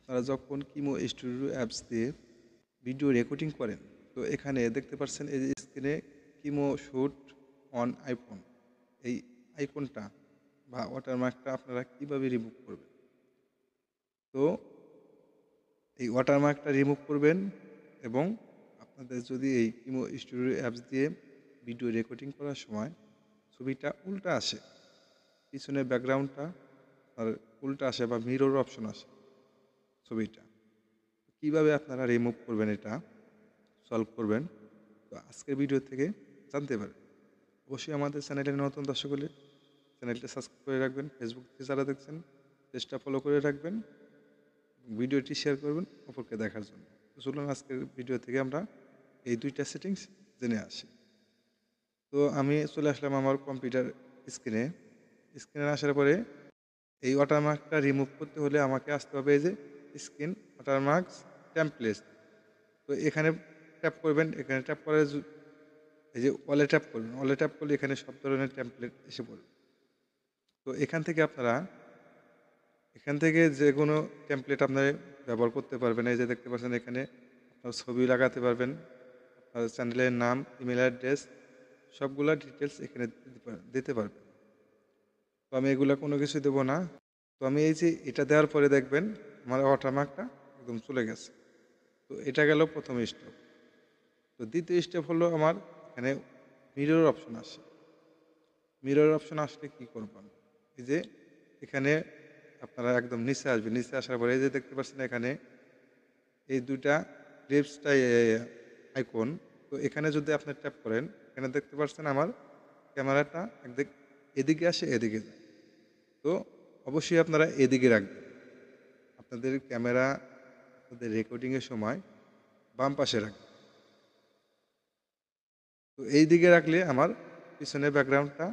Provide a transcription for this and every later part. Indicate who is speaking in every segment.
Speaker 1: আপনারা যখন কিমো studio apps দিয়ে ভিডিও রেকর্ডিং করেন, তো এখানে দেখতে পাচ্ছেন এই যে স্ক্রিনে কিমো শুট অন আইফোন, এই আইকনটা বা ওয়াটারমার্কটা আপনারা কিভাবে রিমুভ করবেন। তো এই ওয়াটারমার্কটা রিমুভ করবেন এবং আপনাদের যদি এই কিমো স্টুডিও অ্যাপস দিয়ে ভিডিও রেকর্ডিং করার সময় ছবিটা উল্টা আসে, পিছনের ব্যাকগ্রাউন্ডটা আর উল্টা আসে বা মিরর অপশন আসে ছবিটা, কিভাবে আপনারা রিমুভ করবেন, এটা সলভ করবেন, তো আজকের ভিডিও থেকে জানতে পারেন। অবশ্যই আমাদের চ্যানেলে নতুন দর্শক হলে চ্যানেলটা সাবস্ক্রাইব করে রাখবেন, ফেসবুক থেকে যারা দেখছেন পেজটা ফলো করে রাখবেন, ভিডিওটি শেয়ার করবেন অপরকে দেখার জন্য। তো চলুন আজকের ভিডিও থেকে আমরা এই দুইটা সেটিংস জেনে আসি। তো আমি চলে আসলাম আমার কম্পিউটার স্ক্রিনে। স্ক্রিনে আসার পরে এই ওয়াটারমার্কটা রিমুভ করতে হলে আমাকে আসতে হবে এই যে স্ক্রিন ওয়াটারমার্কস টেমপ্লেট। তো এখানে ট্যাপ করবেন, এখানে ট্যাপ করে এই যে অলে ট্যাপ করবেন, অলে ট্যাপ করলে এখানে সব ধরনের টেমপ্লেট এসে পড়বে। তো এখান থেকে যে কোনো টেমপ্লেট আপনারা ব্যবহার করতে পারবেন। এই যে দেখতে পাচ্ছেন এখানে আপনার ছবি লাগাতে পারবেন, আপনার চ্যানেলের নাম, ইমেল অ্যাড্রেস, সবগুলা ডিটেলস এখানে দিতে পারবেন। তো আমি এগুলা কোনো কিছু দেবো না। তো আমি এই যে এটা দেওয়ার পরে দেখবেন আমার ওয়াটারমার্কটা একদম চলে গেছে। তো এটা গেল প্রথম স্টেপ। তো দ্বিতীয় স্টেপ হলো আমার এখানে মিরর অপশন আসে। মিরর অপশন আসলে কি করবেন, এই যে এখানে আপনারা একদম নিচে আসবেন, নিচে আসার পরে এই যে দেখতে পাচ্ছেন এখানে এই দুইটা লিপসটা আইকন। তো এখানে যদি আপনি ট্যাপ করেন, এখানে দেখতে পাচ্ছেন আমার ক্যামেরাটা একদিক এদিকে আসে এদিকে যায়। তো অবশ্যই আপনারা এদিকে রাখবেন, আপনাদের ক্যামেরা আপনাদের রেকর্ডিংয়ের সময় বাম পাশে রাখবেন। তো এই দিকে রাখলে আমার পিছনের ব্যাকগ্রাউন্ডটা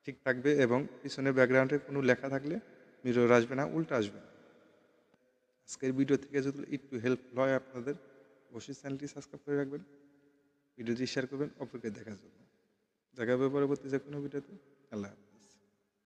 Speaker 1: ঠিক থাকবে এবং পিছনের ব্যাকগ্রাউন্ডে কোনো লেখা থাকলে মিরর আসবে না, উল্টা আসবে না। আজকের ভিডিও থেকে যদি একটু হেল্পফুল হয় আপনাদের, অবশ্যই চ্যানেলটি সাবস্ক্রাইব করে রাখবেন, ভিডিওটি শেয়ার করবেন অপরকে দেখার জন্য। দেখা হবে পরবর্তী যে কোনো ভিডিওতে। আল্লাহ হাফেজ।